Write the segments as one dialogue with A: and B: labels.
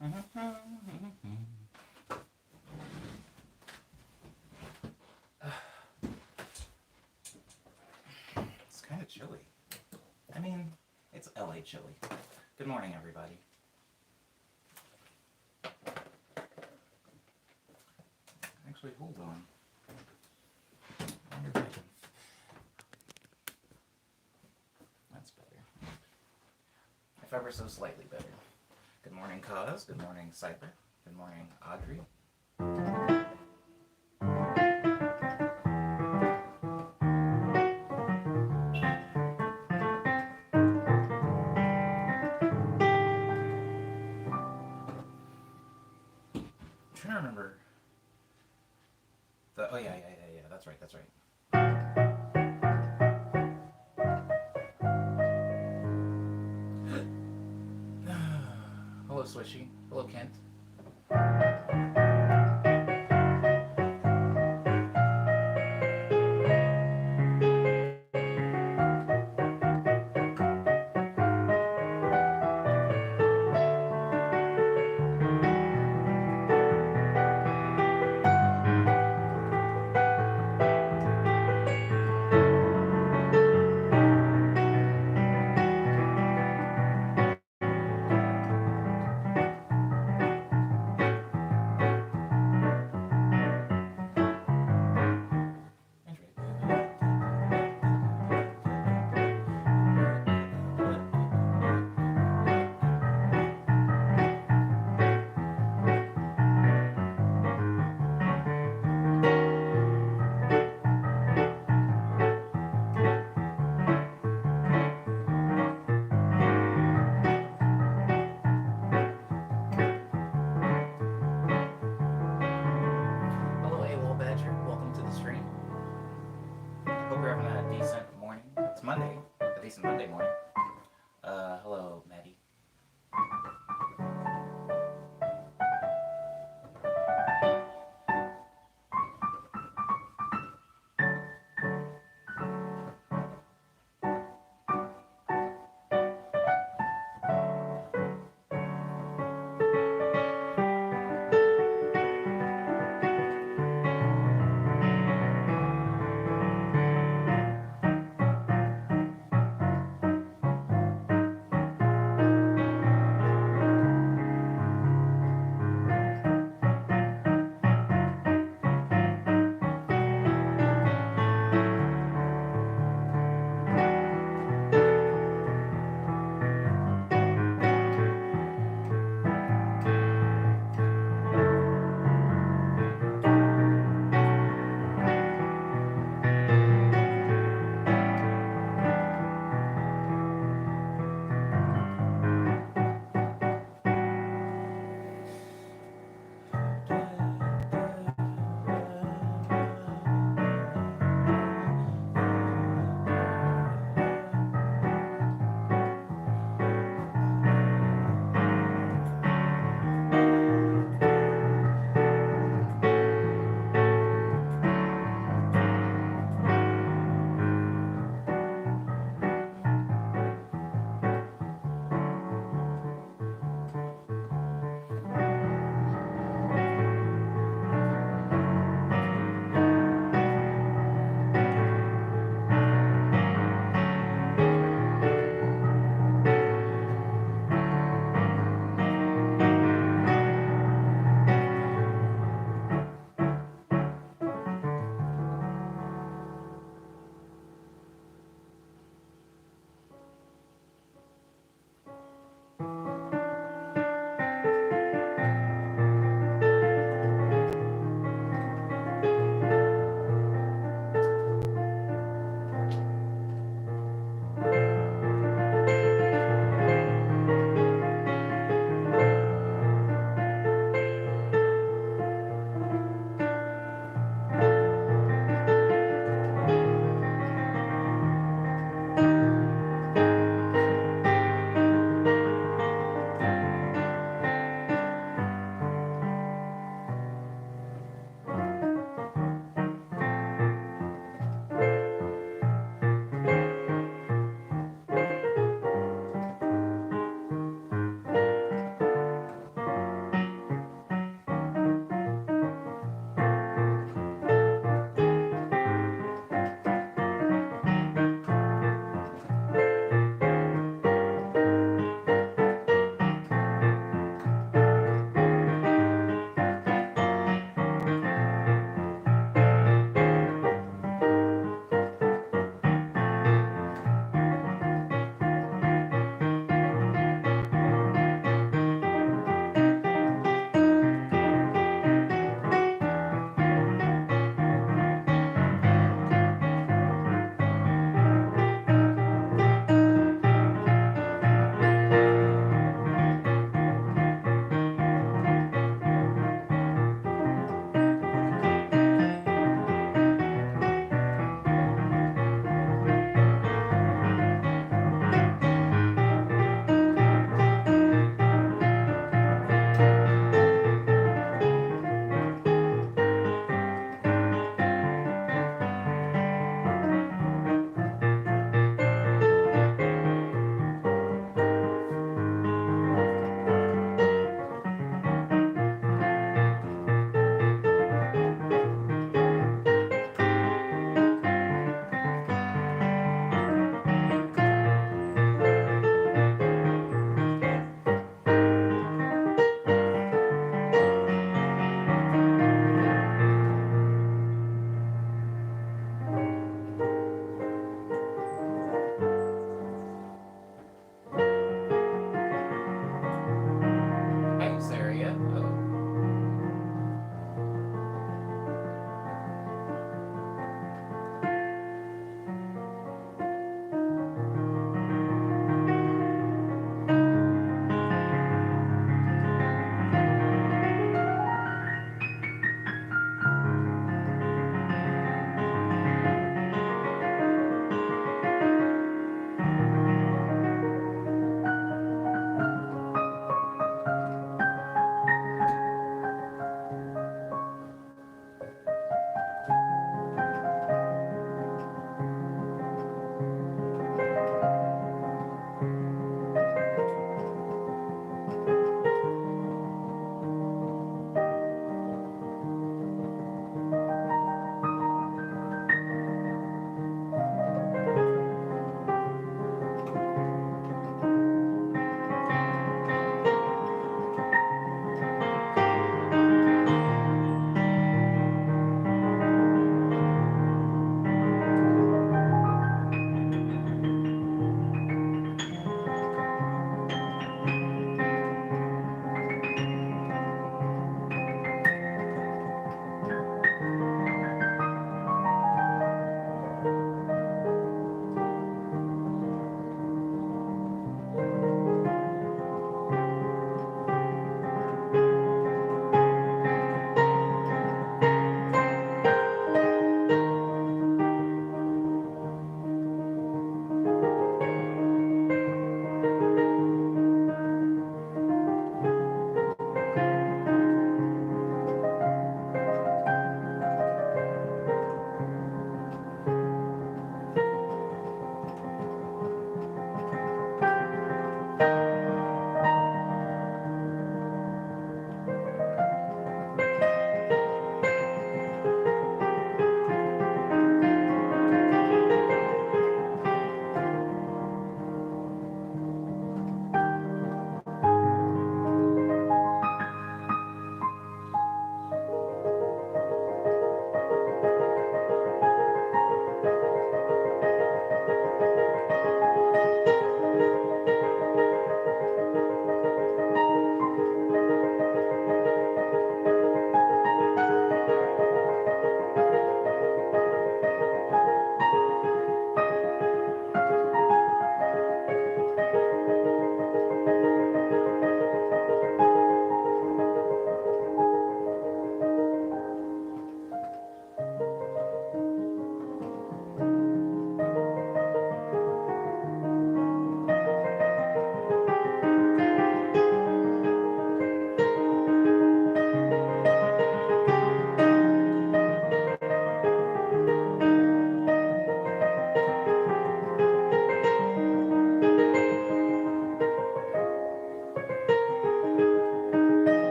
A: It's kind of chilly. I mean, it's LA chilly. Good morning, everybody. Actually, hold on. I wonder if I can... That's better. If ever so slightly better. Good morning, Cause. Good morning, Cypher. Good morning, Audrey. I'm trying to remember the... Oh, yeah, that's right. Hello, Swishy. Hello, Kent. Monday morning. Hello, Maddie.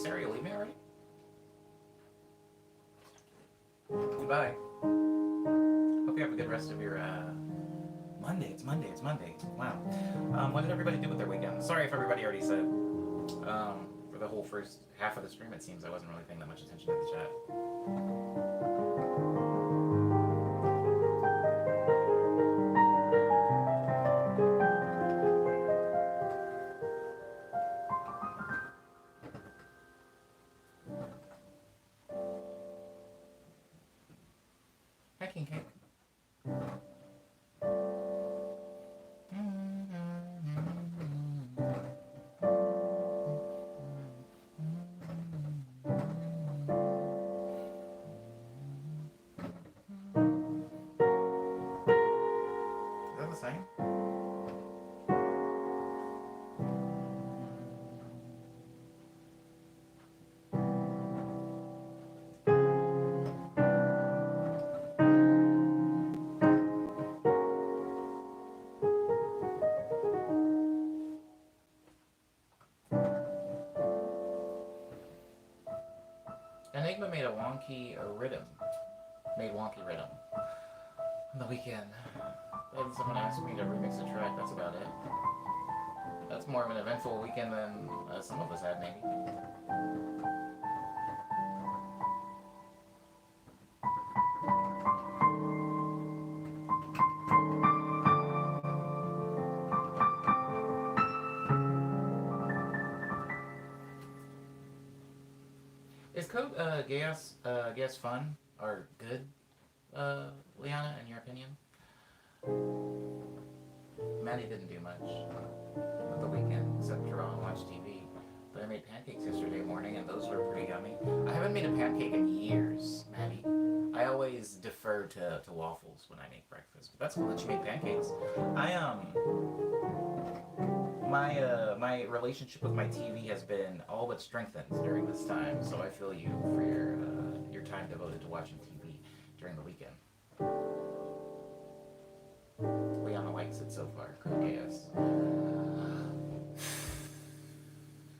A: Sarah, you leave me already? Goodbye. Hope you have a good rest of your Monday. It's Monday. It's Monday. Wow. What did everybody do with their weekend? Sorry if everybody already said. For the whole first half of the stream, it seems I wasn't really paying that much attention to the chat. Hacking cake. Is that the same? Enigma made a wonky rhythm. Made wonky rhythm on the weekend. Then someone asked me to remix a track. That's about it. That's more of an eventful weekend than some of us had, maybe. Is Code Gas fun or good, Liana, in your opinion? Maddie didn't do much with the weekend except draw and watch TV. But I made pancakes yesterday morning and those were pretty yummy. I haven't made a pancake in years, Maddie. I always defer to waffles when I make breakfast. But that's cool that you made pancakes. My relationship with my TV has been all but strengthened during this time, so I feel you for your time devoted to watching TV during the weekend. Liana likes it so far. Yes.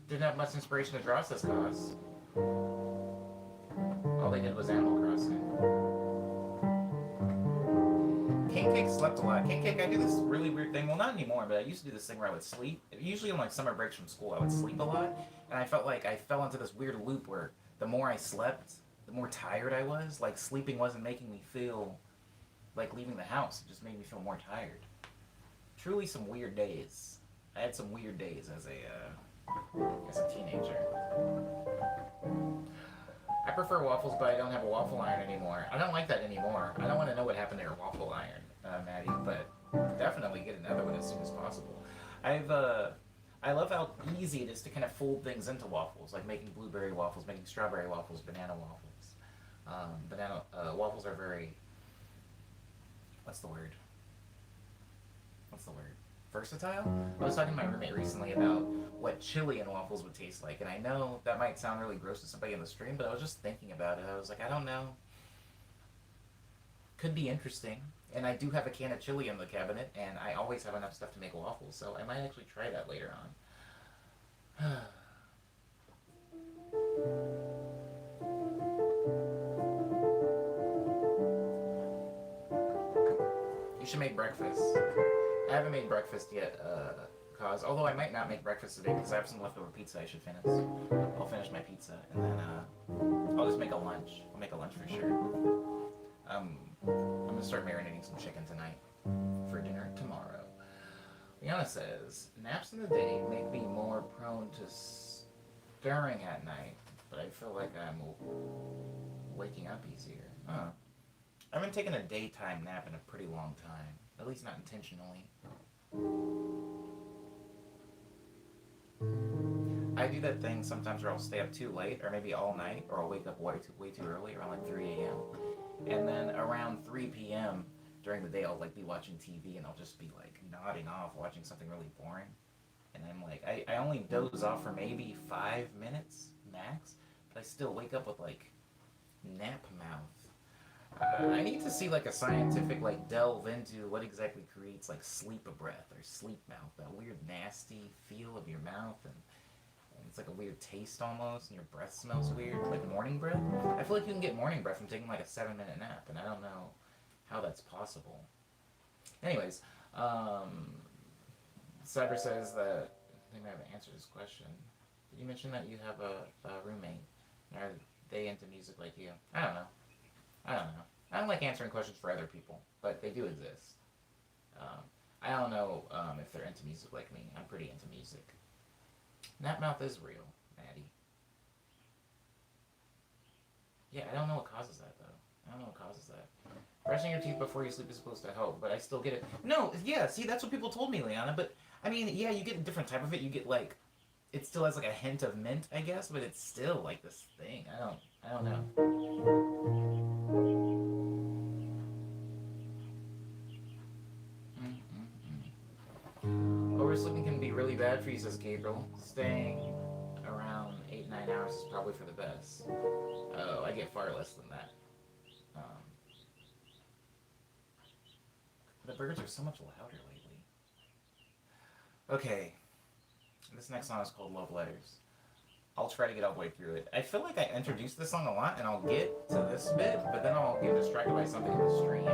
A: Didn't have much inspiration to draw, says Cos. All they did was Animal Crossing. King Cake slept a lot. King Cake, I do this really weird thing. Well, not anymore, but I used to do this thing where I would sleep. Usually on like summer breaks from school, I would sleep a lot. And I felt like I fell into this weird loop where the more I slept, the more tired I was. Like sleeping wasn't making me feel like leaving the house. It just made me feel more tired. Truly some weird days. I had some weird days as a teenager. I prefer waffles, but I don't have a waffle iron anymore. I don't like that anymore. I don't want to know what happened to your waffle iron, Maddie, but definitely get another one as soon as possible. I love how easy it is to kind of fold things into waffles, like making blueberry waffles, making strawberry waffles, banana waffles. Waffles are very, what's the word? Versatile? I was talking to my roommate recently about what chili and waffles would taste like, and I know that might sound really gross to somebody in the stream, but I was just thinking about it. I was like, I don't know. Could be interesting. And I do have a can of chili in the cabinet, and I always have enough stuff to make waffles, so I might actually try that later on. You should make breakfast. I haven't made breakfast yet, Cause. Although I might not make breakfast today because I have some leftover pizza I should finish. I'll finish my pizza and then I'll just make a lunch. I'll make a lunch for sure. I'm gonna start marinating some chicken tonight for dinner tomorrow. Liana says, naps in the day make me more prone to stirring at night, but I feel like I'm waking up easier. Huh. I haven't taken a daytime nap in a pretty long time. At least not intentionally. I do that thing sometimes where I'll stay up too late, or maybe all night, or I'll wake up way too early, around like 3 a.m. And then around 3 p.m. during the day, I'll like be watching TV, and I'll just be like nodding off, watching something really boring. And I'm like, I only doze off for maybe 5 minutes max, but I still wake up with like nap mouth. I need to see like a scientific like delve into what exactly creates like sleep breath or sleep mouth, that weird nasty feel of your mouth It's like a weird taste almost, and your breath smells weird, like morning breath. I feel like you can get morning breath from taking like a 7 minute nap, and I don't know how that's possible. Anyways, um, Cyber says that they may have answered this question. Did you mention that you have a roommate? Are they into music like you? I don't know. I don't know. I don't like answering questions for other people, but they do exist. Um, I don't know if they're into music like me. I'm pretty into music. Nap mouth is real, Maddie. Yeah, I don't know what causes that though. I don't know what causes that. Brushing your teeth before you sleep is supposed to help, but I still get it. No, yeah, see, that's what people told me, Liana. But I mean, yeah, you get a different type of it. You get like, it still has like a hint of mint, I guess, but it's still like this thing. I don't know. Oversleeping can be really bad for you, says Gabriel. Staying around 8-9 hours is probably for the best. Oh, I get far less than that. Um, the birds are so much louder lately. Okay, this next song is called Love Letters. I'll try to get all the way through it. I feel like I introduced this song a lot, and I'll get to this bit, but then I'll get distracted by something in the stream,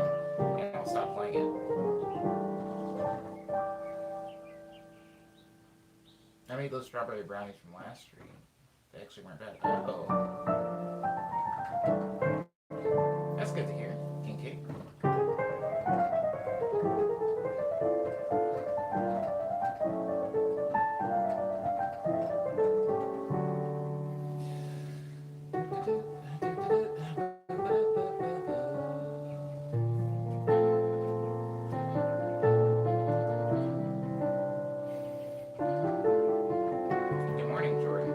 A: and I'll stop playing it. I made those strawberry brownies from last stream. They actually weren't bad. Oh. That's good to hear. King cake. Good morning, Jordan.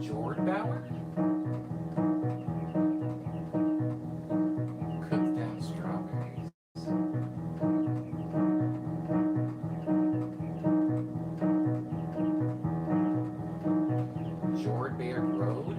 A: Jord Bauer? Cooked down strawberries. Jord Bear Road?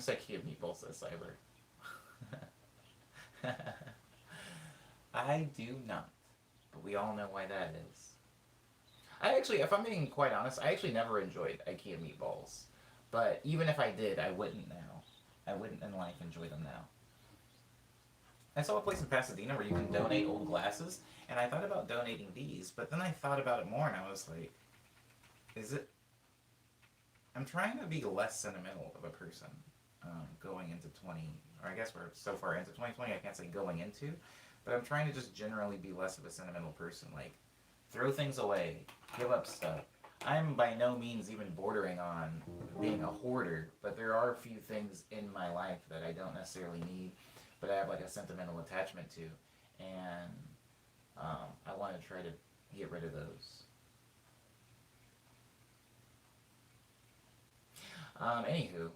A: likes IKEA meatballs, says Cyber. I do not, but we all know why that is. I actually, if I'm being quite honest, I actually never enjoyed IKEA meatballs. But even if I did, I wouldn't now. I wouldn't in life enjoy them now. I saw a place in Pasadena where you can donate old glasses, and I thought about donating these, but then I thought about it more and I was like, is it. I'm trying to be less sentimental of a person going into 20, or I guess we're so far into 2020, I can't say going into, but I'm trying to just generally be less of a sentimental person. Like, throw things away, give up stuff. I'm by no means even bordering on being a hoarder, but there are a few things in my life that I don't necessarily need, but I have like a sentimental attachment to, and I want to try to get rid of those. Anywho,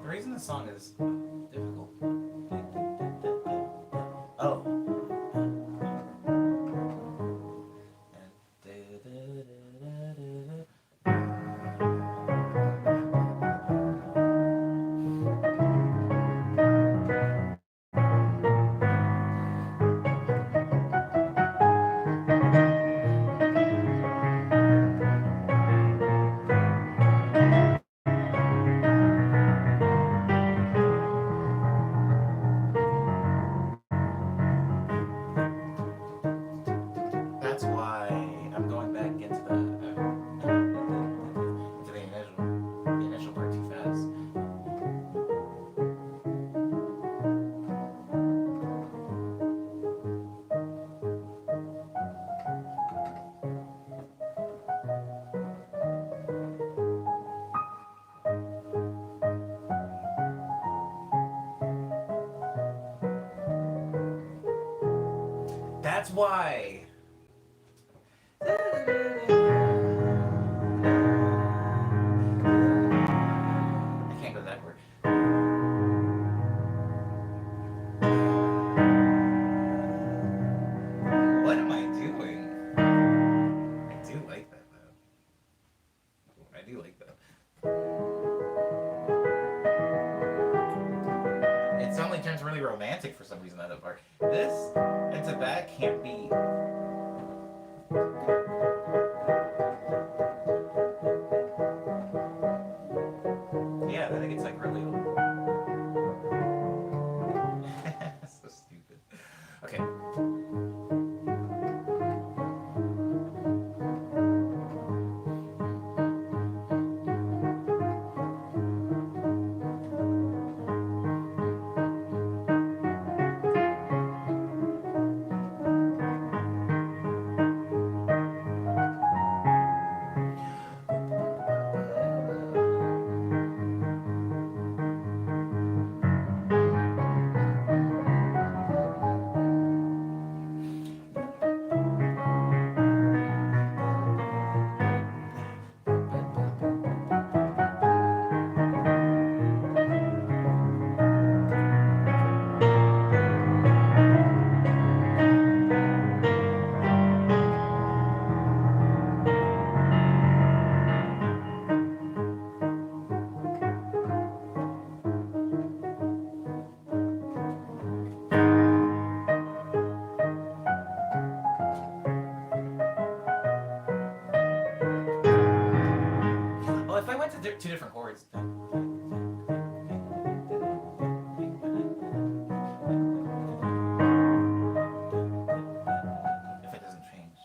A: the reason the song is difficult. Oh. That's why I'm going back into the initial part too fast. That's why. I can't go that word. What am I doing? I do like that though. I do like that. It suddenly turns really romantic for some reason. That part. This into that can't be. Yeah, then it gets like really. So stupid. Okay. two different chords. If it doesn't change.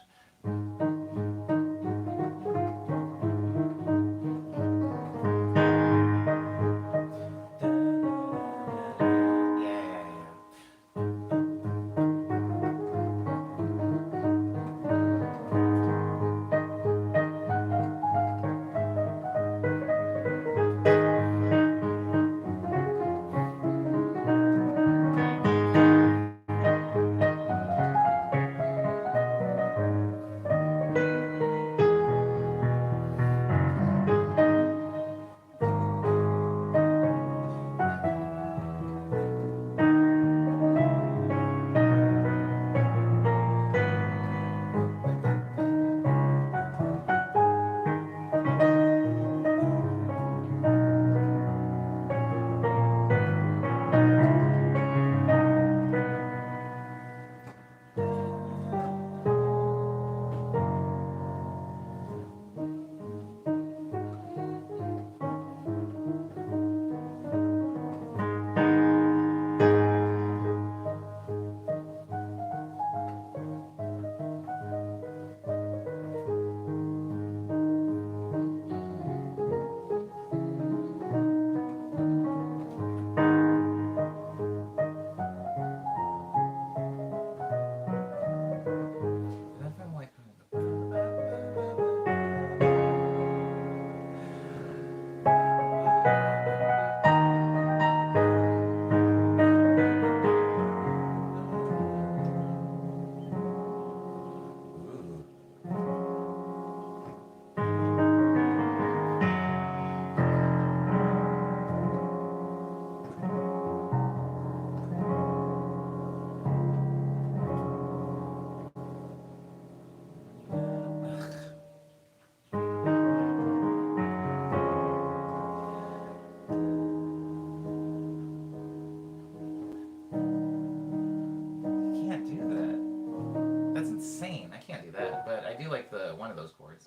A: Can't do that. That's insane. I can't do that. But I do like the one of those chords.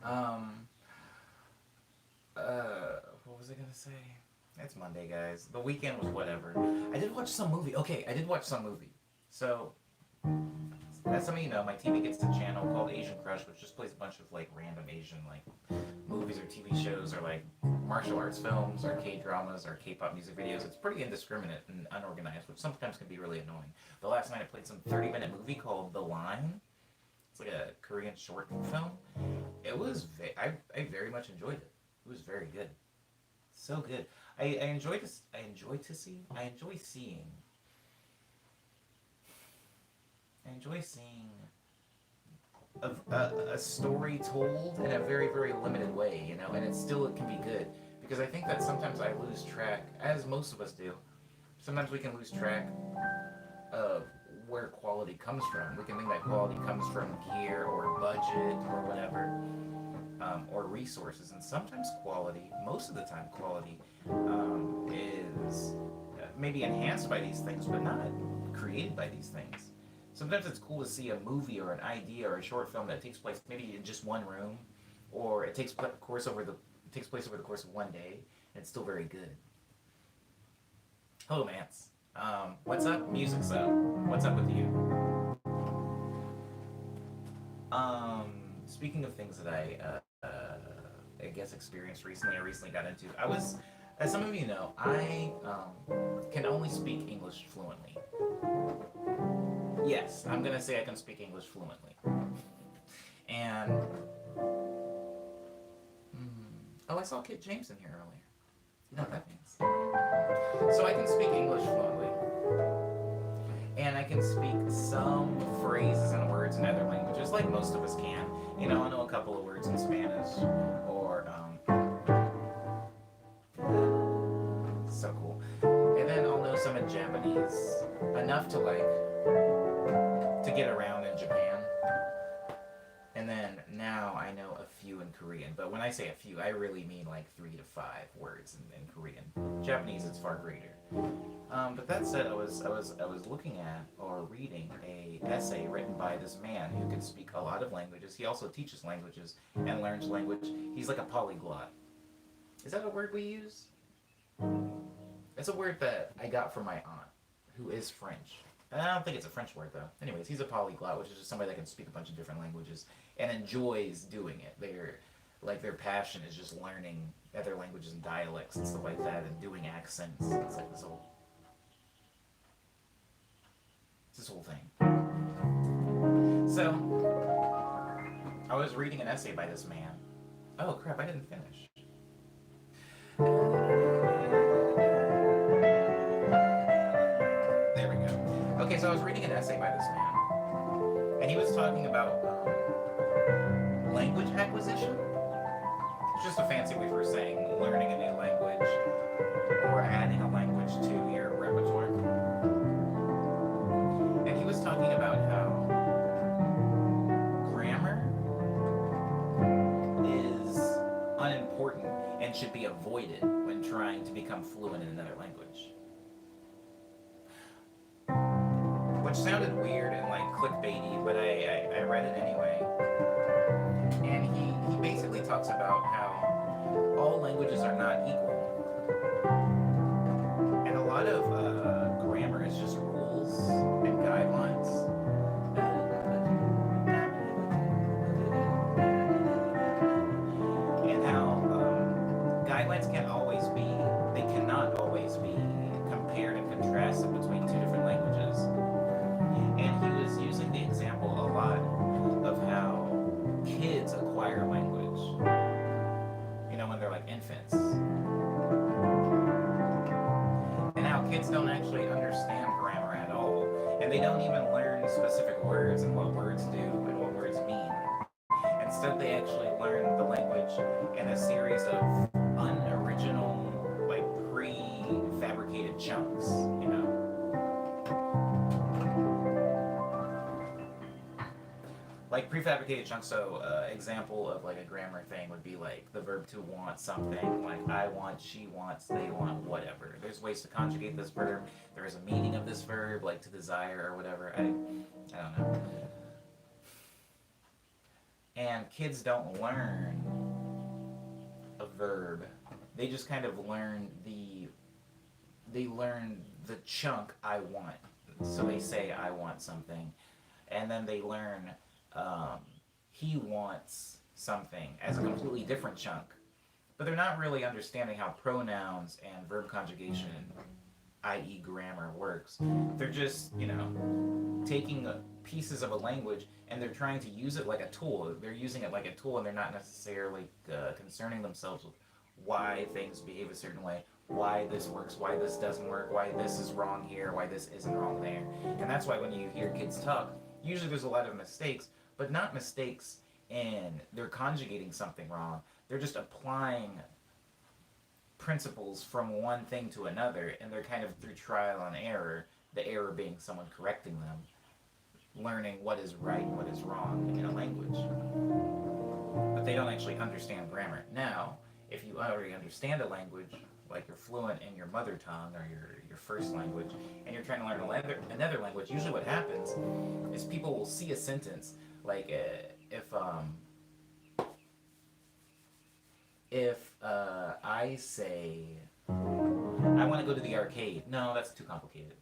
A: Um. What was I gonna say? It's Monday, guys. The weekend was whatever. I did watch some movie. Okay, I did watch some movie. So, as some of you know, my TV gets a channel called Asian Crush, which just plays a bunch of like random Asian like movies or TV shows or like martial arts films or K-dramas or K-pop music videos. It's pretty indiscriminate and unorganized, which sometimes can be really annoying. The last night I played some 30-minute movie called The Line. It's like a Korean short film. It was I very much enjoyed it. It was very good. So good. I enjoy seeing a story told in a very, very limited way, you know, and it can be good. Because I think that sometimes I lose track, as most of us do. Sometimes we can lose track of where quality comes from. We can think that quality comes from gear or budget or whatever, or resources. And sometimes quality, most of the time quality, is maybe enhanced by these things, but not created by these things. Sometimes it's cool to see a movie or an idea or a short film that takes place maybe in just one room, or it takes place over the course of one day, and it's still very good. Hello, Mance. What's up? Music's up. What's up with you? Speaking of things that I guess experienced recently, I recently got into. As some of you know, I can only speak English fluently. Yes, I'm gonna say I can speak English fluently. And oh, I saw Kit James in here earlier. You know what that means. So I can speak English fluently, and I can speak some phrases and words in other languages, like most of us can. You know, I know a couple of words in Spanish, or so cool. And then I'll know some in Japanese, enough to get around in Japan. And then now I know a few in Korean. But when I say a few, I really mean like 3 to 5 words in Korean. Japanese, it's far greater. But that said, I was looking at or reading a essay written by this man who can speak a lot of languages. He also teaches languages and learns language. He's like a polyglot. Is that a word we use? It's a word that I got from my aunt, who is French. And I don't think it's a French word though. Anyways, he's a polyglot, which is just somebody that can speak a bunch of different languages and enjoys doing it. Their passion is just learning other languages and dialects and stuff like that, and doing accents. It's like this whole thing. So I was reading an essay by this man. Oh crap! I didn't finish. There we go. Okay, so I was reading an essay by this man, and he was talking about language acquisition. It's just a fancy way for saying learning a new language or adding a language to your repertoire. And he was talking about how grammar is unimportant and should be avoided when trying to become fluent in another language. Which sounded weird and like clickbaity, but I read it anyway. And he basically talks about how all languages are not equal. And a lot of grammar is just rules and guidelines. And how guidelines they cannot always be compared and contrasted between two different languages. And he was using the example a lot of how kids acquire language. When they're like infants. And how kids don't actually understand grammar at all. And they don't even learn specific words and what words do and what words mean. Instead, they actually learn the language in a series of unoriginal, like pre-fabricated chunks, Like prefabricated chunks. So example of like a grammar thing would be like the verb to want something, like I want, she wants, they want, whatever. There's ways to conjugate this verb. There is a meaning of this verb, like to desire or whatever. I don't know. And kids don't learn a verb. They just kind of learn the chunk I want. So they say I want something, and then they learn he wants something as a completely different chunk. But they're not really understanding how pronouns and verb conjugation, i.e. grammar, works. They're just, taking pieces of a language and they're trying to use it like a tool. They're using it like a tool, and they're not necessarily concerning themselves with why things behave a certain way, why this works, why this doesn't work, why this is wrong here, why this isn't wrong there. And that's why when you hear kids talk, usually there's a lot of mistakes, but not mistakes in they're conjugating something wrong. They're just applying principles from one thing to another, and they're kind of through trial and error, the error being someone correcting them, learning what is right and what is wrong in a language. But they don't actually understand grammar. Now, if you already understand a language, like you're fluent in your mother tongue or your first language, and you're trying to learn another language, usually what happens is people will see a sentence, like if I say, I want to go to the arcade. No, that's too complicated.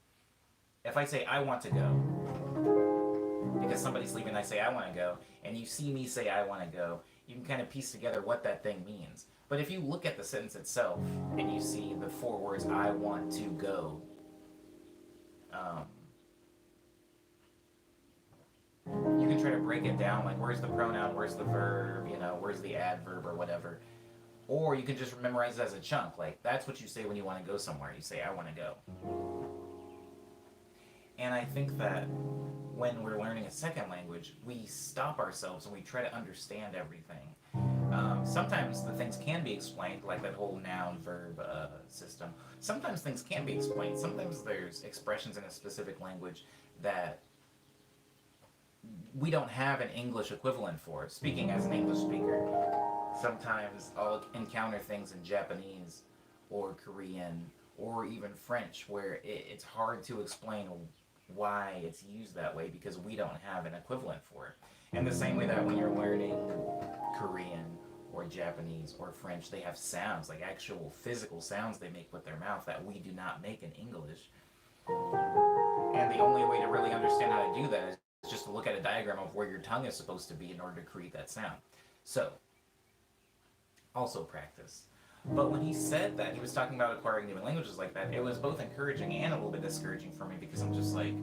A: If I say, I want to go, because somebody's leaving, I say, I want to go, and you see me say, I want to go, you can kind of piece together what that thing means. But if you look at the sentence itself, and you see the 4 words, I want to go, you can try to break it down, like where's the pronoun, where's the verb, where's the adverb or whatever. Or you can just memorize it as a chunk, like that's what you say when you want to go somewhere. You say, I want to go. And I think that when we're learning a second language, we stop ourselves and we try to understand everything. Sometimes the things can be explained, like that whole noun-verb system. Sometimes things can be explained. Sometimes there's expressions in a specific language that we don't have an English equivalent for it. Speaking as an English speaker, sometimes I'll encounter things in Japanese or Korean or even French where it's hard to explain why it's used that way because we don't have an equivalent for it. In the same way that when you're learning Korean or Japanese or French, they have sounds, like actual physical sounds they make with their mouth that we do not make in English. And the only way to really understand how to do that is just to look at a diagram of where your tongue is supposed to be in order to create that sound. So, also practice. But when he said that, he was talking about acquiring new languages like that, it was both encouraging and a little bit discouraging for me because I'm just like,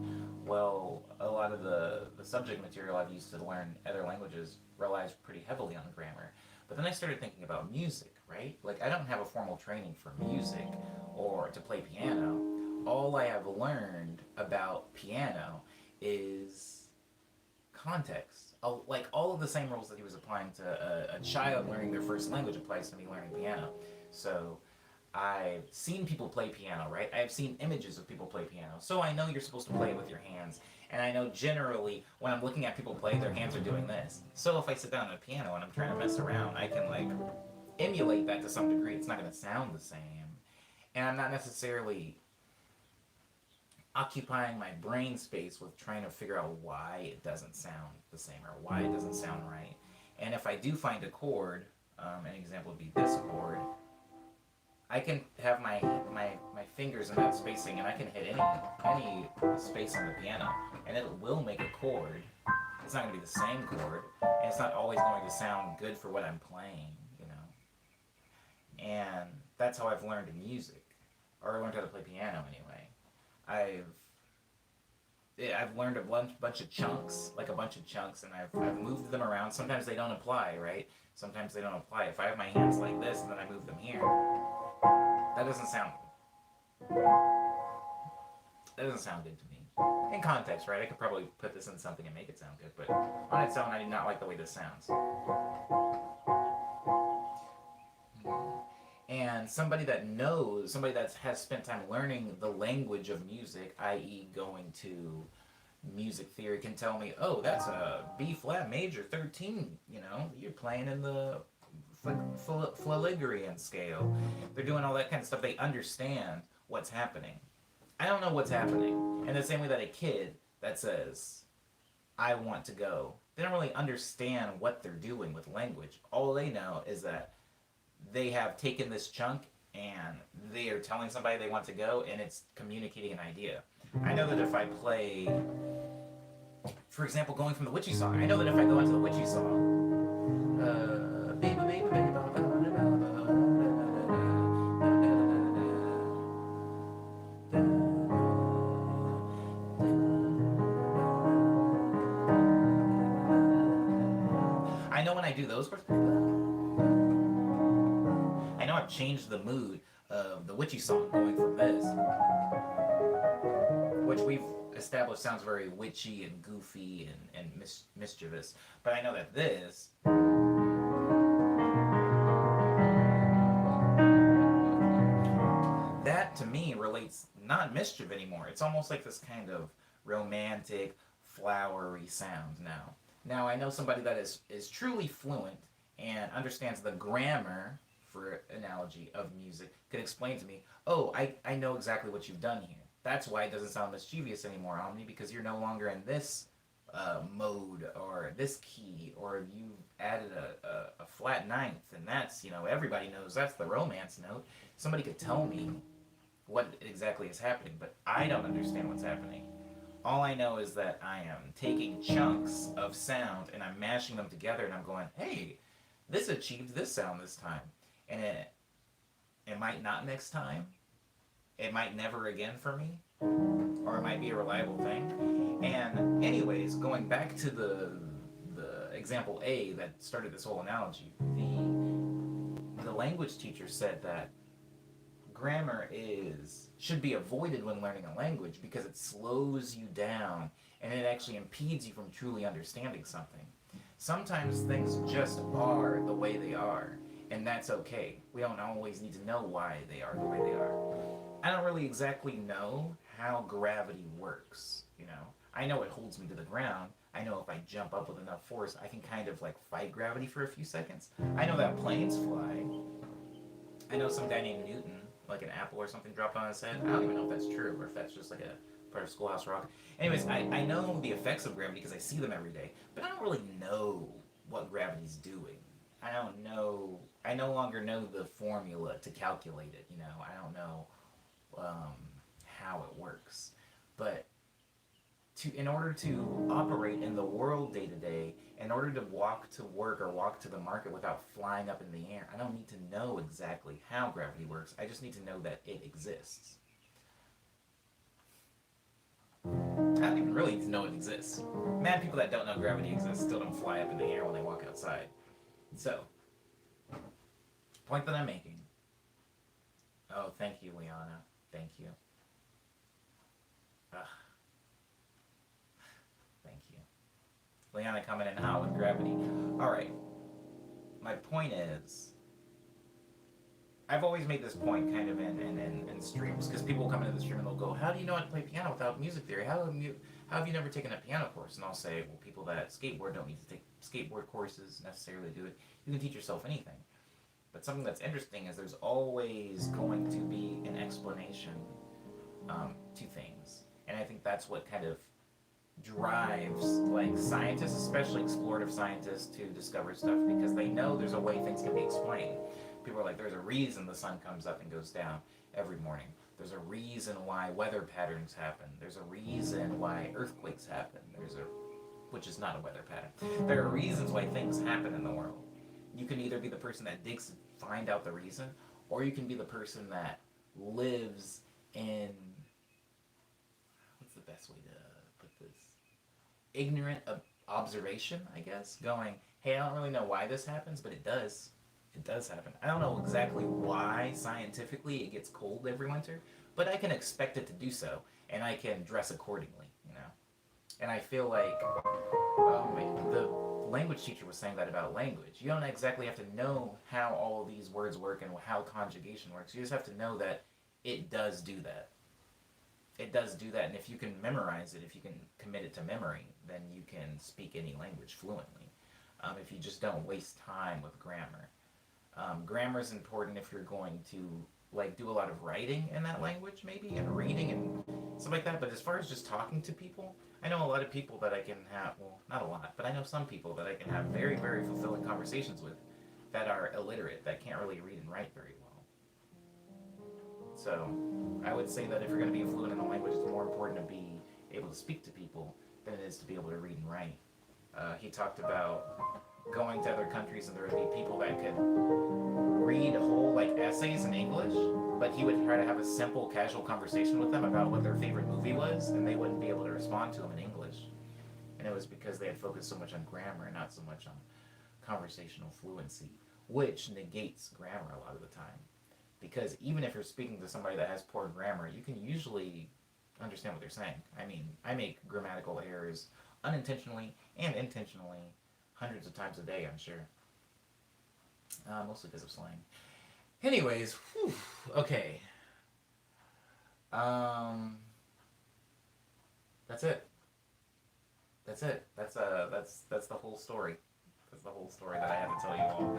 A: well, a lot of the subject material I've used to learn other languages relies pretty heavily on grammar. But then I started thinking about music, right? Like, I don't have a formal training for music or to play piano. All I have learned about piano is context. Like, all of the same rules that he was applying to a child learning their first language applies to me learning piano. So I've seen people play piano, right? I've seen images of people play piano. So I know you're supposed to play it with your hands. And I know generally when I'm looking at people play, their hands are doing this. So if I sit down at a piano and I'm trying to mess around, I can like emulate that to some degree. It's not going to sound the same. And I'm not necessarily occupying my brain space with trying to figure out why it doesn't sound the same or why it doesn't sound right. And if I do find a chord, an example would be this chord, I can have my fingers in that spacing and I can hit any space on the piano and it will make a chord. It's not going to be the same chord and it's not always going to sound good for what I'm playing, you know. And that's how I've learned music, or learned how to play piano anyway. I've learned a bunch of chunks, like a bunch of chunks, and I've moved them around. Sometimes they don't apply, right? Sometimes they don't apply. If I have my hands like this and then I move them here, that doesn't sound good to me. In context, right? I could probably put this in something and make it sound good, but on its own, I do not like the way this sounds. And somebody that knows, somebody that has spent time learning the language of music, i.e. going to music theory, can tell me, oh, that's a B flat major 13, you know, you're playing in the Philygrian scale. They're doing all that kind of stuff. They understand what's happening. I don't know what's happening. In the same way that a kid that says, I want to go, they don't really understand what they're doing with language. All they know is that they have taken this chunk and they are telling somebody they want to go and it's communicating an idea. I know that if I play, for example, going from the witchy song, I know that if I go into the witchy song, baby, baby, baby, I know when I do those chords, I know I've changed the mood of the witchy song going from this, which we've established sounds very witchy and goofy and mischievous, but I know that this, that to me relates not mischief anymore. It's almost like this kind of romantic, flowery sound now. Now I know somebody that is truly fluent and understands the grammar, for analogy, of music, could explain to me, oh, I know exactly what you've done here. That's why it doesn't sound mischievous anymore, Omni, because you're no longer in this mode or this key, or you added a flat ninth, and that's, you know, everybody knows that's the romance note. Somebody could tell me what exactly is happening, but I don't understand what's happening. All I know is that I am taking chunks of sound and I'm mashing them together and I'm going, hey, this achieved this sound this time. And it might not next time. It might never again for me. Or it might be a reliable thing. And anyways, going back to the example A that started this whole analogy, the language teacher said that grammar should be avoided when learning a language because it slows you down and it actually impedes you from truly understanding something. Sometimes things just are the way they are, and that's okay. We don't always need to know why they are the way they are. I don't really exactly know how gravity works, you know. I know it holds me to the ground. I know if I jump up with enough force, I can kind of like fight gravity for a few seconds. I know that planes fly. I know some guy named Newton, like an apple or something dropped on his head. I don't even know if that's true or if that's just like a part of Schoolhouse Rock. Anyways, I know the effects of gravity because I see them every day, but I don't really know what gravity's doing. I don't know. I no longer know the formula to calculate it. I don't know um, how it works. But in order to operate in the world day to day, in order to walk to work or walk to the market without flying up in the air, I don't need to know exactly how gravity works. I just need to know that it exists. I don't even really need to know it exists. Mad people that don't know gravity exists still don't fly up in the air when they walk outside. So, point that I'm making. Oh, thank you, Liana. Thank you. Ugh. Thank you. Liana coming in hot with gravity. Alright. My point is, I've always made this point kind of in streams, because people come into the stream and they'll go, how do you know how to play piano without music theory? How have you never taken a piano course? And I'll say, well, people that skateboard don't need to take skateboard courses necessarily do it. You can teach yourself anything. But something that's interesting is there's always going to be an explanation to things. And I think that's what kind of drives like scientists, especially explorative scientists, to discover stuff, because they know there's a way things can be explained. People are like, there's a reason the sun comes up and goes down every morning. There's a reason why weather patterns happen. There's a reason why earthquakes happen. Which is not a weather pattern. There are reasons why things happen in the world. You can either be the person that digs to find out the reason, or you can be the person that lives in, what's the best way to put this? Ignorant observation, I guess. Going, hey, I don't really know why this happens, but it does. It does happen. I don't know exactly why scientifically it gets cold every winter, but I can expect it to do so, and I can dress accordingly, And I feel like the language teacher was saying that about language. You don't exactly have to know how all of these words work and how conjugation works. You just have to know that it does do that. It does do that, and if you can memorize it, if you can commit it to memory, then you can speak any language fluently. If you just don't waste time with grammar. Grammar is important if you're going to do a lot of writing in that language, maybe, and reading and stuff like that. But as far as just talking to people, I know a lot of people that I can have, well, not a lot, but I know some people that I can have very, very fulfilling conversations with that are illiterate, that can't really read and write very well. So I would say that if you're going to be fluent in a language, it's more important to be able to speak to people than it is to be able to read and write. He talked about going to other countries and there would be people that could read whole essays in English, but he would try to have a simple, casual conversation with them about what their favorite movie was, and they wouldn't be able to respond to him in English. And it was because they had focused so much on grammar and not so much on conversational fluency, which negates grammar a lot of the time. Because even if you're speaking to somebody that has poor grammar, you can usually understand what they're saying. I mean, I make grammatical errors unintentionally and intentionally hundreds of times a day, I'm sure. Mostly because of slang. Anyways, whew, okay. That's it. That's it. That's the whole story. That's the whole story that I had to tell you all.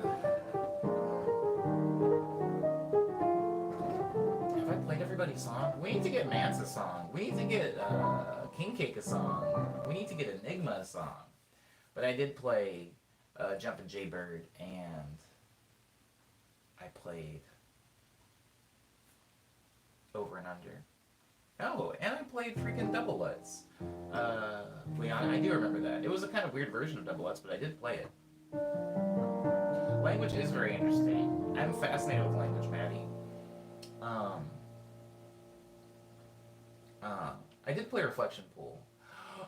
A: Have I played everybody's song? We need to get Mance a song. We need to get King Cake a song. We need to get Enigma a song. But I did play Jumpin' Jaybird, and I played Over and Under. Oh, and I played freaking Double Lutz. Liana, I do remember that. It was a kind of weird version of Double Lutz, but I did play it. Language is very interesting. I'm fascinated with language, Maddie. I did play Reflection Pool.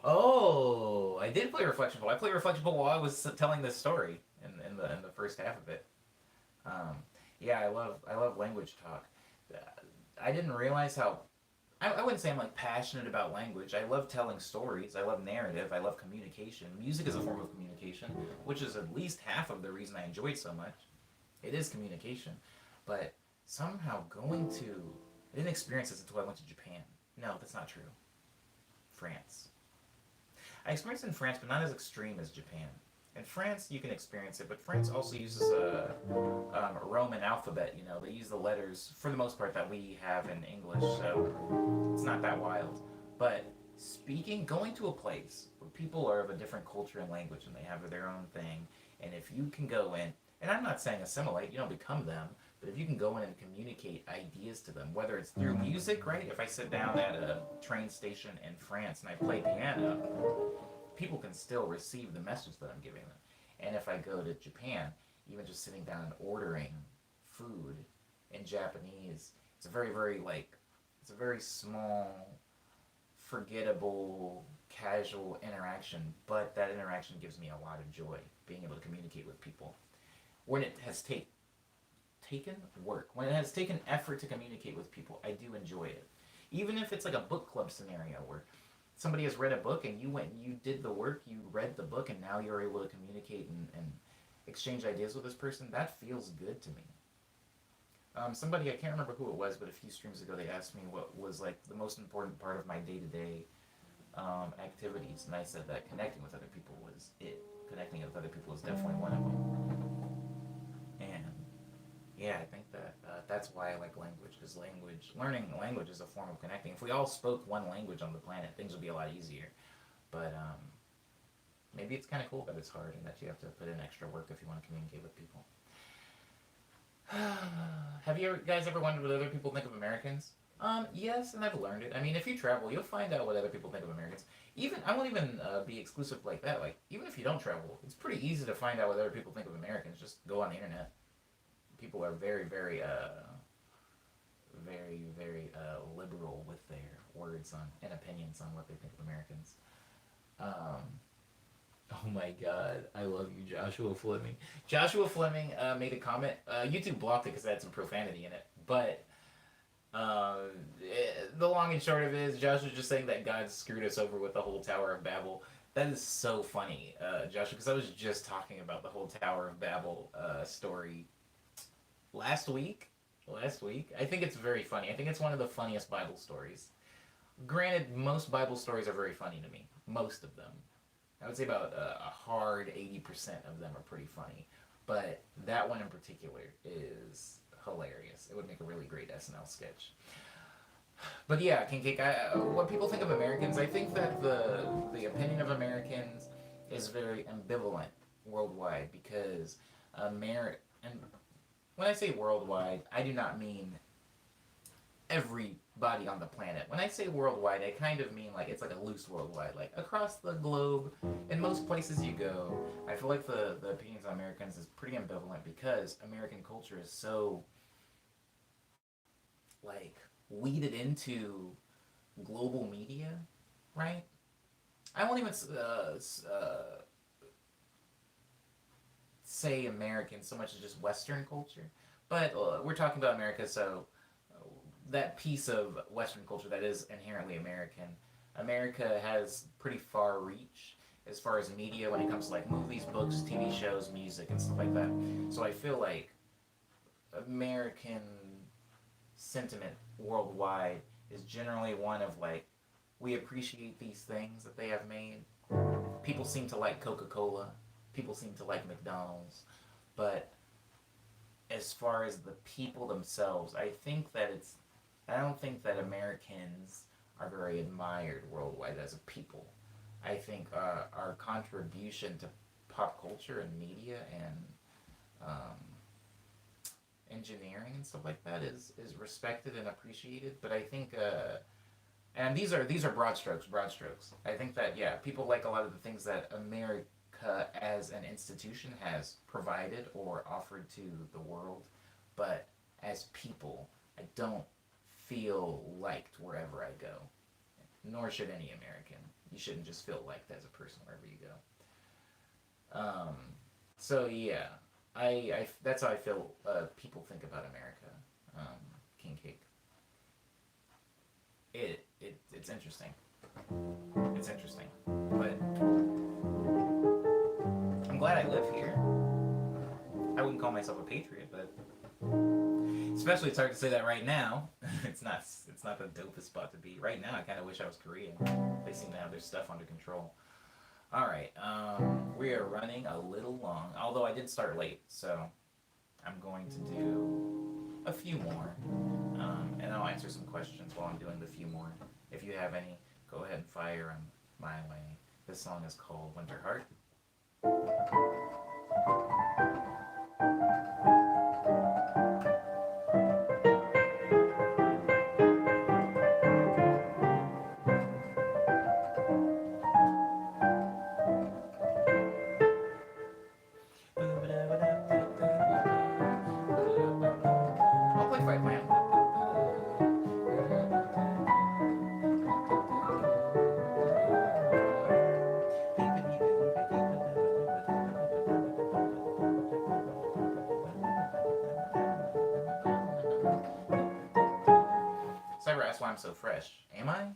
A: Oh, I did play Reflection Pool. I played Reflection Pool while I was telling this story in the first half of it. Yeah, I love language talk. I didn't realize how. I wouldn't say I'm passionate about language. I love telling stories. I love narrative. I love communication. Music is a form of communication, which is at least half of the reason I enjoy it so much. It is communication, but somehow I didn't experience this until I went to Japan. No, that's not true. France. I experienced it in France, but not as extreme as Japan. In France, you can experience it, but France also uses a Roman alphabet. You know, they use the letters for the most part that we have in English, so it's not that wild. But going to a place where people are of a different culture and language and they have their own thing, and if you can go in, and I'm not saying assimilate, you don't become them, but if you can go in and communicate ideas to them, whether it's through music, right? If I sit down at a train station in France and I play piano, people can still receive the message that I'm giving them. And if I go to Japan, even just sitting down and ordering food in Japanese, it's a it's a very small, forgettable, casual interaction, but that interaction gives me a lot of joy, being able to communicate with people. When it has taken work, when it has taken effort to communicate with people, I do enjoy it. Even if it's like a book club scenario where somebody has read a book and you went and you did the work, you read the book, and now you're able to communicate and exchange ideas with this person, that feels good to me. Somebody, I can't remember who it was, but a few streams ago they asked me what was like the most important part of my day-to-day activities, and I said that connecting with other people was it. Connecting with other people is definitely one of them. And yeah, I think that that's why I like language, because learning language is a form of connecting. If we all spoke one language on the planet, things would be a lot easier. But maybe it's kind of cool that it's hard and that you have to put in extra work if you want to communicate with people. Have you guys ever wondered what other people think of Americans? Yes, and I've learned it. I mean, if you travel, you'll find out what other people think of Americans. Even I won't even be exclusive like that. Like, even if you don't travel, it's pretty easy to find out what other people think of Americans. Just go on the internet. People are very, very, liberal with their words on and opinions on what they think of Americans. Oh my God, I love you, Joshua Fleming. Joshua Fleming made a comment. YouTube blocked it because it had some profanity in it. But the long and short of it is, Josh was just saying that God screwed us over with the whole Tower of Babel. That is so funny, Joshua, because I was just talking about the whole Tower of Babel story last week. I think it's very funny. I think it's one of the funniest Bible stories. Granted, most Bible stories are very funny to me. Most of them. I would say about a hard 80% of them are pretty funny. But that one in particular is hilarious. It would make a really great SNL sketch. But yeah, King Cake, what people think of Americans, I think that the opinion of Americans is very ambivalent worldwide, because and when I say worldwide, I do not mean everybody on the planet. When I say worldwide, I kind of mean like it's like a loose worldwide, like across the globe, in most places you go. I feel like the opinions of Americans is pretty ambivalent, because American culture is so like weeded into global media, right? I won't even say American so much as just Western culture, but we're talking about America, so that piece of Western culture that is inherently American. America has pretty far reach as far as media when it comes to like movies, books, TV shows, music, and stuff like that. So I feel like American sentiment worldwide is generally one of like, we appreciate these things that they have made. People seem to like Coca-Cola. People seem to like McDonald's. But as far as the people themselves, I don't think that Americans are very admired worldwide as a people. I think our contribution to pop culture and media and engineering and stuff like that is respected and appreciated. But I think, and these are broad strokes. I think that yeah, people like a lot of the things that America as an institution has provided or offered to the world, but as people, I don't feel liked wherever I go. Nor should any American. You shouldn't just feel liked as a person wherever you go. So yeah, I that's how I feel people think about America. King Cake. It's interesting. It's interesting, but I'm glad I live here. I wouldn't call myself a patriot, but especially it's hard to say that right now. It's not the dopest spot to be. Right now, I kind of wish I was Korean. They seem to have their stuff under control. Alright, we are running a little long. Although I did start late, so I'm going to do a few more. And I'll answer some questions while I'm doing the few more. If you have any, go ahead and fire them my way. This song is called Winter Heart. I'll play Fight Plan. Cyber asks why I'm so fresh. Am I?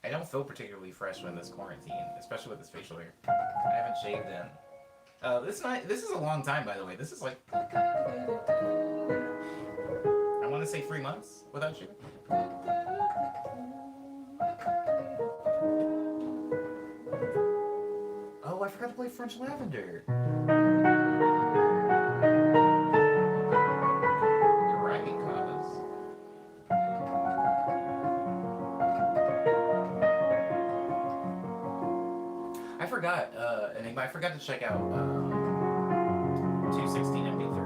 A: I don't feel particularly fresh when this quarantine, especially with this facial hair. I haven't shaved in. This is a long time, by the way. This is like I want to say 3 months without shaving. Oh, I forgot to play French Lavender. You're right, cause I forgot. Enigma. I forgot to check out 216 MP3.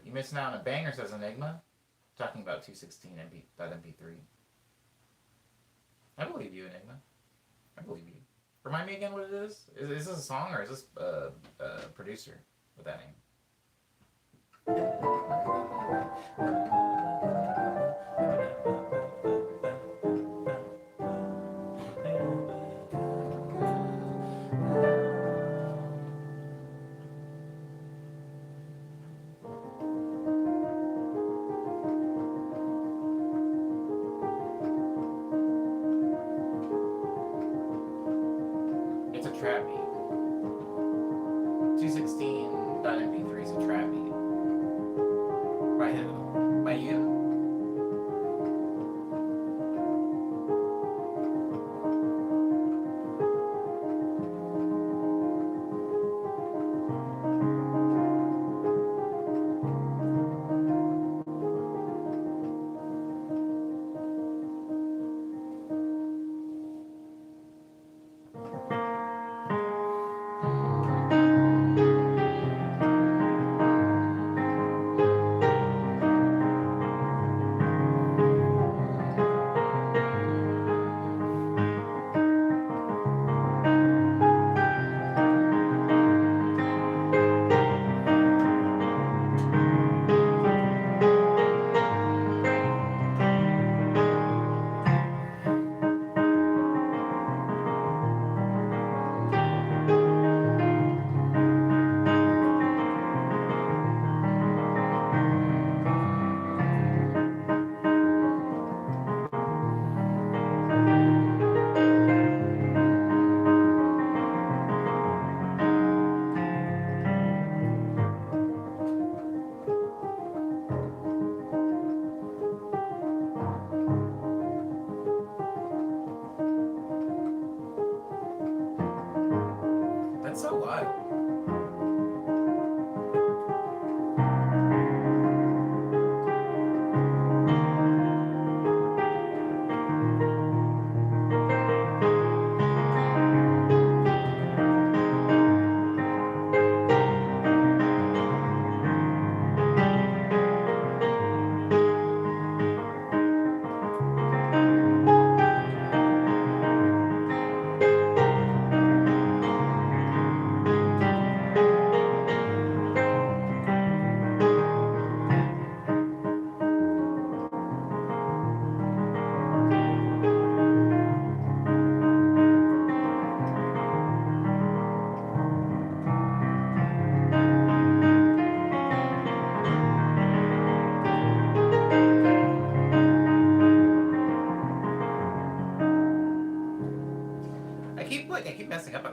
A: You missing out on a banger, says Enigma. Talking about 216 MP3. I believe you, Enigma. I believe you. Remind me again what it is? Is this a song or is this a producer with that name? It's a trap beat. 216.mp3 is a trap beat. By who? By you.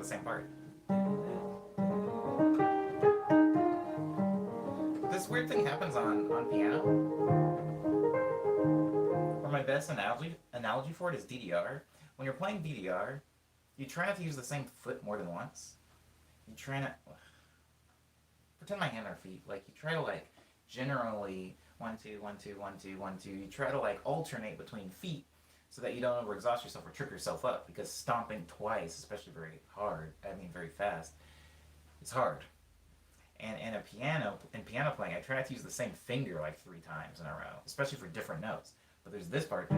A: the same part. This weird thing happens on piano. Or my best analogy for it is DDR. When you're playing DDR, you try not to use the same foot more than once. You try not... Pretend my hand or feet. Like, you try to, like, generally 1, 2, 1, 2, 1, 2, 1, 2. You try to, like, alternate between feet so that you don't overexhaust yourself or trip yourself up, because stomping twice, especially very fast, it's hard. And in piano playing, I try not to use the same finger like 3 times in a row, especially for different notes. But there's this part.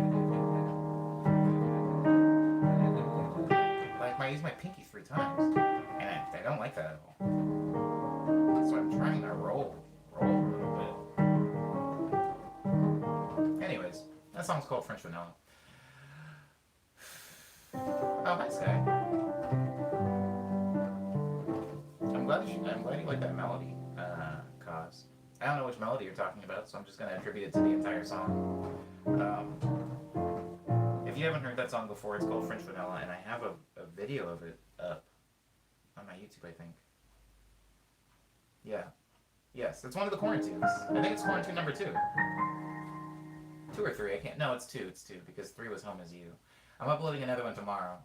A: Like, I use my pinky 3 times, and I don't like that at all. So I'm trying to roll a little bit. Anyways, that song's called French Vanilla. Oh, hi, Sky. I'm glad you like that melody, Cause. I don't know which melody you're talking about, so I'm just going to attribute it to the entire song. If you haven't heard that song before, it's called French Vanilla, and I have a video of it up on my YouTube, I think. Yeah. Yes, it's one of the quarantines. I think it's quarantine number 2. 2 or 3, I can't... No, it's 2, because 3 was Home As You. I'm uploading another one tomorrow.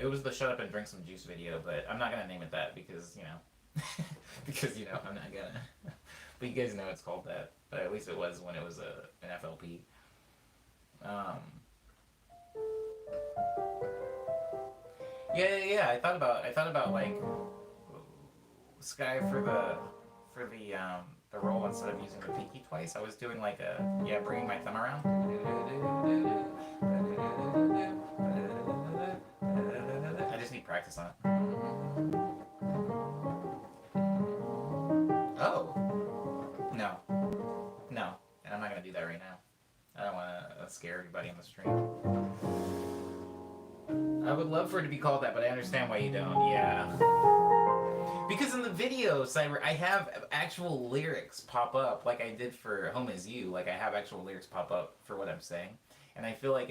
A: It was the Shut Up and Drink Some Juice video, but I'm not going to name it that because, you know, I'm not going to. But you guys know it's called that. But at least it was when it was an FLP. Yeah. I thought about like Sky for the roll instead of using the pinky twice. I was doing like bringing my thumb around. I just need practice on it. Oh. No. And I'm not going to do that right now. I don't want to scare everybody on the stream. I would love for it to be called that, but I understand why you don't. Yeah. Because in the video, Cyber, I have actual lyrics pop up, like I did for Home As You. Like, I have actual lyrics pop up for what I'm saying. And I feel like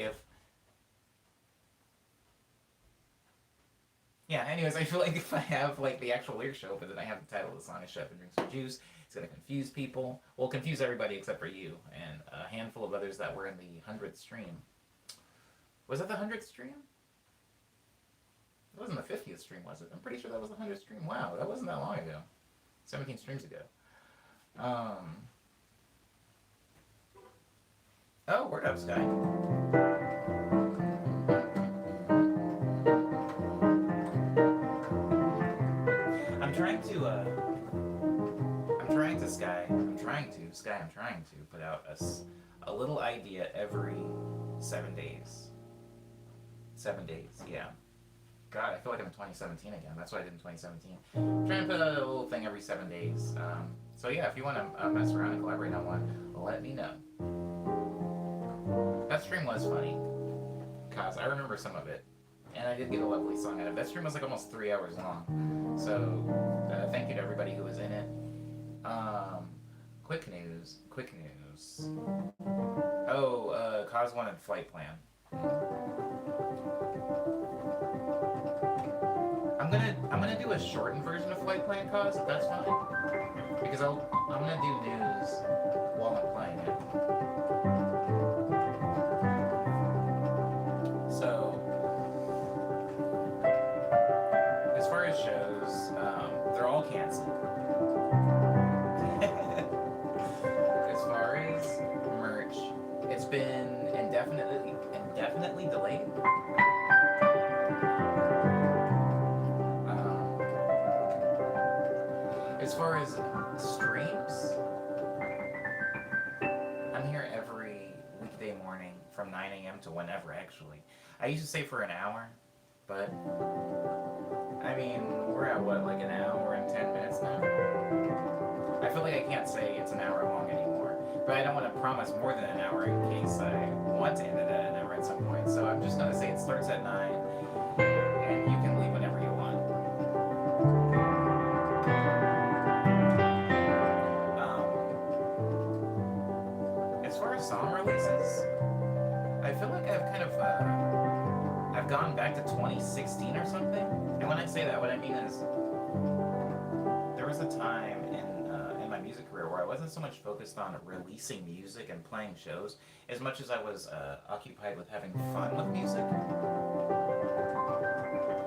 A: I feel like if I have, like, the actual lyrics show up, and then I have the title of the song, Shut Up and Drink Some Juice, it's going to confuse people. Well, confuse everybody except for you, and a handful of others that were in the 100th stream. Was that the 100th stream? It wasn't the 50th stream, was it? I'm pretty sure that was the 100th stream. Wow, that wasn't that long ago. 17 streams ago. Oh, word up, Sky. I'm trying to put out a little idea every 7 days. 7 days, yeah. God, I feel like I'm in 2017 again. That's what I did in 2017. I'm trying to put out a little thing every 7 days. So yeah, if you want to mess around and collaborate on one, let me know. That stream was funny, cause I remember some of it, and I did get a lovely song out of it. That stream was like almost 3 hours long. So thank you to everybody who was in it. Quick news. Oh, Cause wanted flight plan. I'm gonna do a shortened version of Flight Plan, Cause, if that's fine. Because I'm gonna do news while I'm playing it. So, as far as shows, they're all canceled. As far as merch, it's been indefinitely delayed. As far as streams, I'm here every weekday morning from 9 a.m. to whenever, actually. I used to say for an hour, but, I mean, we're at what, like an hour and 10 minutes now? I feel like I can't say it's an hour long anymore, but I don't want to promise more than an hour in case I want to end it at an hour at some point. So I'm just going to say it starts at 9, and you can leave whenever you want. As far as song releases, I feel like I've kind of, I've gone back to 2016 I mean is, there was a time in my music career where I wasn't so much focused on releasing music and playing shows as much as I was occupied with having fun with music.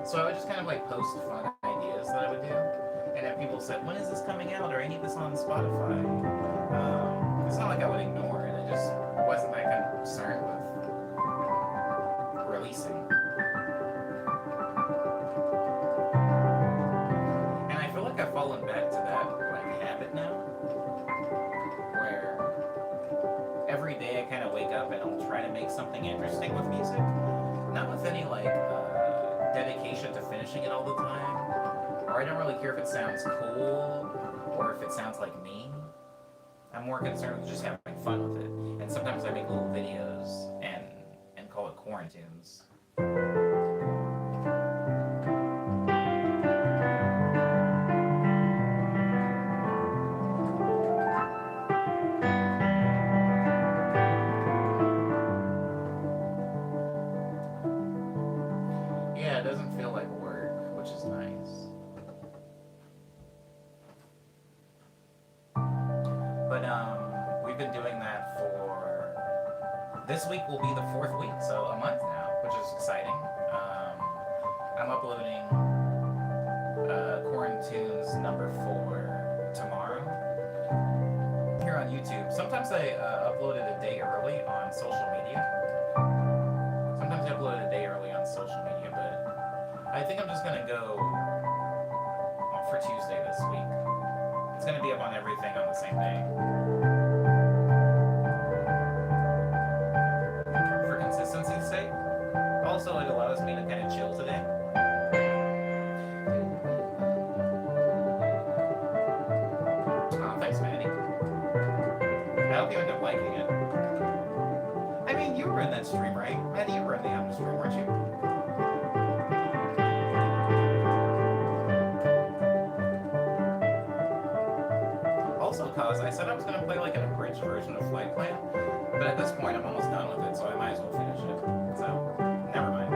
A: So I would just kind of like post fun ideas that I would do, and if people said, "When is this coming out?" or "I need this on Spotify," it's not like I would ignore it. I just wasn't that kind of concerned with releasing. And I feel like I've fallen back to that like habit now, where every day I kind of wake up and I'll try to make something interesting with music, not with any like dedication to finishing it all the time, or I don't really care if it sounds cool or if it sounds like me. I'm more concerned with just having fun with it, and sometimes I make little videos and call it quarantunes. Yeah, it doesn't feel like work, which is nice. But we've been doing that for, this week will be the 4th week, so a month now, which is exciting. I'm uploading Quarantunes number 4 tomorrow here on YouTube. Sometimes I upload it a day early on social media. Sometimes I upload it a day early on social media, but I think I'm just gonna go for Tuesday this week. It's gonna be up on everything on the same day. For consistency's sake. Also, it allows me to kind of chill today. Oh, thanks, Maddie. I hope you end up liking it. I mean, you were in that stream, right? Maddie, you were in the Apple stream, weren't you? Also, cause I said I was gonna play like an abridged version of Flight Plan, but at this point I'm almost done with it, so I might as well finish it. So, never mind.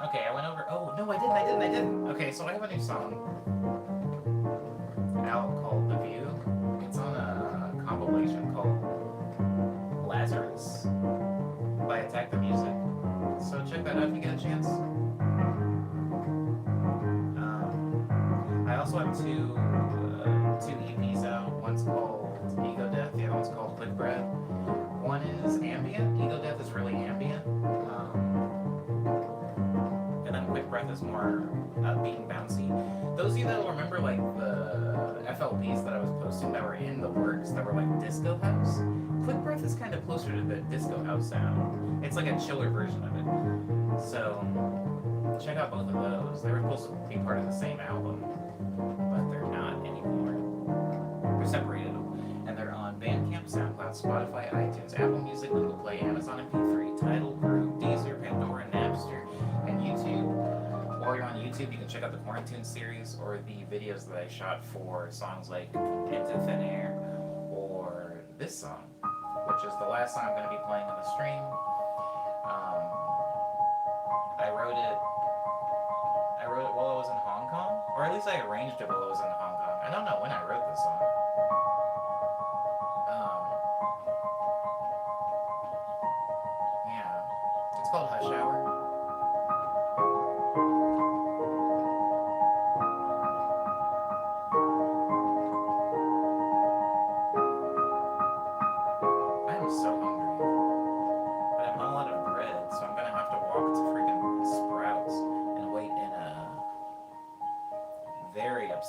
A: Okay, I went over. Oh, no, I didn't. Okay, so I have a new song out called The View. It's on a compilation called Lazarus by Attack the Music. So check that out if you get a chance. I also have two EPs out. One's called Ego Death, the other one's called Quick Breath. One is ambient. Ego Death is really ambient. And then Quick Breath is more upbeat and bouncy. Those of you that will remember like the FLPs that I was posting that were in the works that were like disco house, Quick Breath is kind of closer to the disco house sound. It's like a chiller version of it. So check out both of those. They were supposed to be part of the same album, but they're not anymore. They're separated, and they're on Bandcamp, SoundCloud, Spotify, iTunes, Apple Music, Google Play, Amazon MP3, Tidal, Groove, Deezer, Pandora, Napster, and YouTube. While you're on YouTube, you can check out the Quarantune series or the videos that I shot for songs like Into Thin Air or this song, which is the last song I'm going to be playing on the stream. I wrote it while I was in Hong Kong, or at least I arranged it while I was in Hong Kong. I don't know when I wrote this song. Yeah, it's called Hush Hour. I am so hungry.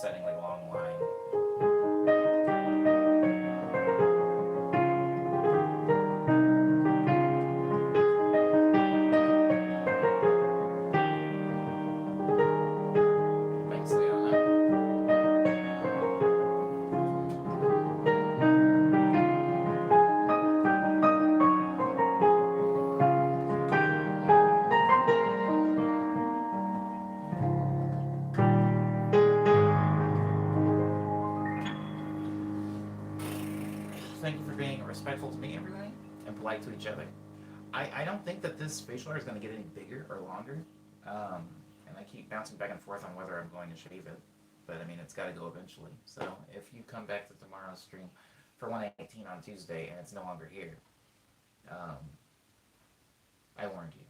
A: setting like long line. Thanks, Leona. Thank you for being respectful to me, everybody, and polite to each other. I don't think that this facial hair is going to get any bigger or longer. And I keep bouncing back and forth on whether I'm going to shave it. But I mean, it's got to go eventually. So if you come back to tomorrow's stream for 118 on Tuesday and it's no longer here, I warned you.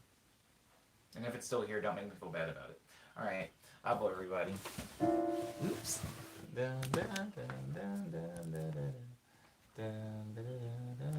A: And if it's still here, don't make me feel bad about it. Alright, I'll blow everybody. Oops. Dun, dun, dun, dun, dun, dun, dun, dun, dun, dun, dun.